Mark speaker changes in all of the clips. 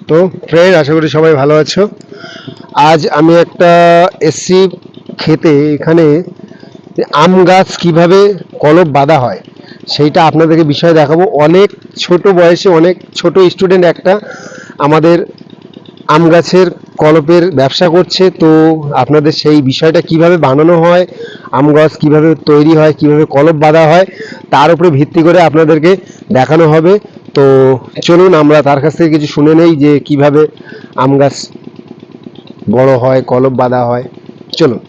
Speaker 1: তো ফ্রেন্ড, আশা করি সবাই ভালো আছো। আজ আমি একটা এসছি খেতে, এখানে আম গাছ কিভাবে কলপ বাঁধা হয় সেইটা আপনাদেরকে বিষয় দেখাবো। অনেক ছোট বয়সে অনেক ছোট স্টুডেন্ট একটা আমাদের আম গাছের কলপের ব্যবসা করছে। তো আপনাদের সেই বিষয়টা কিভাবে বানানো হয়, আম গাছ কিভাবে তৈরি হয়, কিভাবে কলপ বাঁধা হয়, তার উপরে ভিত্তি করে আপনাদেরকে দেখানো হবে। তো চলুন আমরা তার কাছ থেকে কিছু শুনে নেই যে কিভাবে আম গাছ বড় হয়, কলপ বাঁধা হয়। চলুন।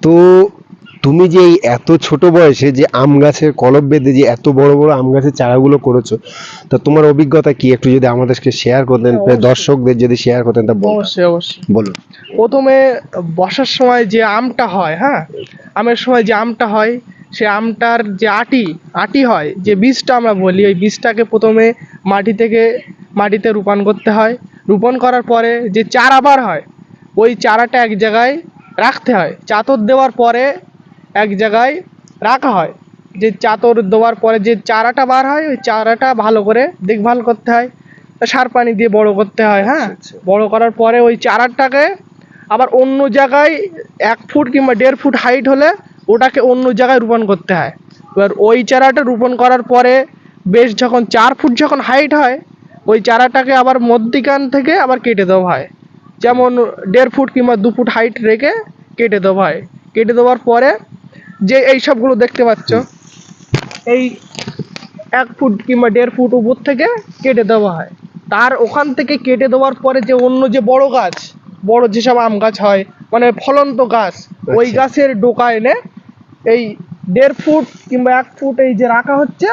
Speaker 1: তো তুমি যে এই এত ছোট বয়সে যে আম গাছের কলপ বেঁধে যে এত বড় বড় আম গাছের চারাগুলো করেছো, তা তোমার অভিজ্ঞতা কি একটু যদি আমাদেরকে শেয়ার করতেন, দর্শকদের যদি শেয়ার করতেন তা বলতাম।
Speaker 2: অবশ্যই অবশ্যই।
Speaker 1: বলুন।
Speaker 2: প্রথমে বর্ষার সময় যে আমটা হয়, হ্যাঁ, আমের সময় যে আমটা হয়, সে আমটার যে আটি হয়, যে বীজটা আমরা বলি, ওই বীজটাকে প্রথমে মাটিতে রোপণ করতে হয়। রোপণ করার পরে যে চারা বার হয়, ওই চারাটা এক জায়গায় রাখতে হয়। চাতর দেওয়ার পরে এক জায়গায় রাখা হয়। যে চাতর দেওয়ার পরে যে চারাটা বার হয়, ওই চারাটা ভালো করে দেখভাল করতে হয়, সার পানি দিয়ে বড় করতে হয়। হ্যাঁ, বড় করার পরে ওই চারাটাকে আবার অন্য জায়গায় 1 ফুট কিংবা 1.5 ফুট হাইট হলে ওটাকে অন্য জায়গায় রোপণ করতে হয়। এবার ওই চারাটা রোপণ করার পরে বেশ যখন 4 ফুট যখন হাইট হয়, ওই চারাটাকে আবার মধ্যিখান থেকে আবার কেটে দেওয়া হয়। যেমন 1.5 ফুট কিংবা 2 ফুট হাইট রেখে কেটে দেওয়া হয়। কেটে দেওয়ার পরে যে এই সবগুলো দেখতে পাচ্ছ, এই 1 ফুট কিংবা 1.5 ফুট উপর থেকে কেটে দেওয়া হয়। তার ওখান থেকে কেটে দেওয়ার পরে যে অন্য যে বড় যেসব আম গাছ হয়, মানে ফলন্ত গাছ, ওই
Speaker 1: আচ্ছা।
Speaker 2: গাছের ডোকা এনে এই 1.5 ফুট কিংবা 1 ফুট এই যে রাখা হচ্ছে,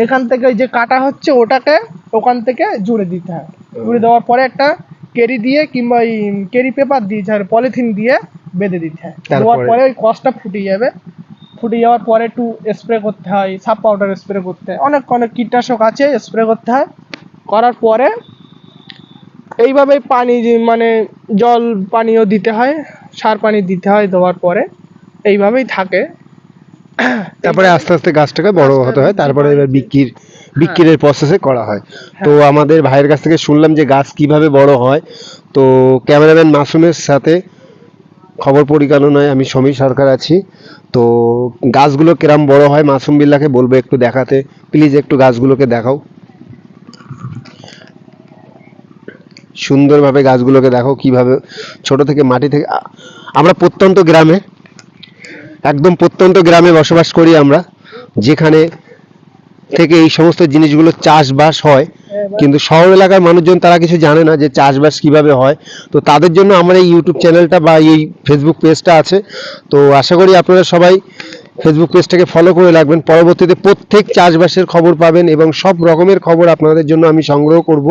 Speaker 2: এখান থেকে ওই যে কাটা হচ্ছে ওটাকে ওখান থেকে জুড়ে দিতে হয়। জুড়ে দেওয়ার পরে একটা কেরি দিয়ে কিংবা এই কেরি পেপার দিয়ে, পলিথিন দিয়ে বেঁধে দিতে হয়। দেওয়ার
Speaker 1: তারপরে
Speaker 2: পরে ওই কসটা ফুটে যাবে। ফুটে যাওয়ার পরে একটু স্প্রে করতে হয়, সাব পাউডার স্প্রে করতে হয়, অনেক অনেক কীটনাশক আছে, স্প্রে করতে হয়। করার পরে এইভাবে পানি মানে জল পানিও দিতে হয়, সার পানি দিতে হয়। দেওয়ার পরে এইভাবেই থাকে।
Speaker 1: তারপরে আস্তে আস্তে গাছটাকে বড়
Speaker 2: গাছটা
Speaker 1: হতে হয়,
Speaker 2: বৃদ্ধি
Speaker 1: তারপরে
Speaker 2: পায়
Speaker 1: এবার
Speaker 2: যে, হ্যাঁ
Speaker 1: বিক্রির প্রসেসে করা হয়। তো
Speaker 2: হ্যাঁ
Speaker 1: আমাদের ভাইয়ের কাছ থেকে শুনলাম যে গাছ কিভাবে বড় হয়। তো ক্যামেরাম্যান মাসুমের সাথে খবর পরিচালনায় আমি সমীর সরকার আছি। তো গাছগুলো কিরম বড় হয় মাসুম বিল্লাহকে বলবো একটু দেখাতে। প্লিজ একটু গাছগুলোকে দেখাও, সুন্দরভাবে গাছগুলোকে দেখো কিভাবে ছোট থেকে মাটি থেকে আমরা প্রত্যন্ত গ্রামে, একদম প্রত্যন্ত গ্রামে বসবাস করি আমরা, যেখানে থেকে এই সমস্ত জিনিসগুলো চাষবাস হয়। কিন্তু শহর এলাকার মানুষজন তারা কিছু জানে না যে চাষবাস কিভাবে হয়। তো তাদের জন্য আমার এই ইউটিউব চ্যানেলটা বা এই ফেসবুক পেজটা আছে। তো আশা করি আপনারা সবাই ফেসবুক পেজটাকে ফলো করে রাখবেন। পরবর্তীতে প্রত্যেক চাষবাসের খবর পাবেন এবং সব রকমের খবর আপনাদের জন্য আমি সংগ্রহ করব।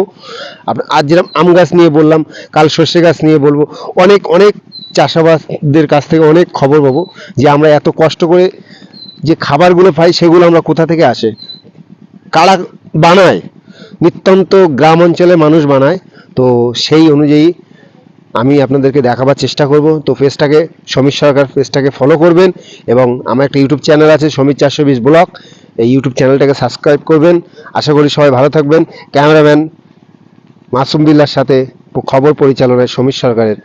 Speaker 1: আজ যেরকম আম গাছ নিয়ে বললাম, কাল সর্ষে গাছ নিয়ে বলবো। অনেক অনেক চাষাবাসদের কাছ থেকে অনেক খবর পাবো যে আমরা এত কষ্ট করে যে খাবারগুলো পাই সেগুলো আমরা কোথা থেকে আসে, কারা বানায়, নিত্যন্ত গ্রাম অঞ্চলে মানুষ বানায়। তো সেই অনুযায়ী আমি আপনাদেরকে দেখাবার চেষ্টা করব। তো পেজটাকে, সমীর সরকার পেজটাকে ফলো করবেন এবং আমার একটা ইউটিউব চ্যানেল আছে সমীর 420 ব্লগ, এই ইউটিউব চ্যানেলটাকে সাবস্ক্রাইব করবেন। আশা করি সবাই ভালো থাকবেন। ক্যামেরাম্যান মাসুম বিল্লার সাথে খবর পরিচালনায় সমীর সরকারের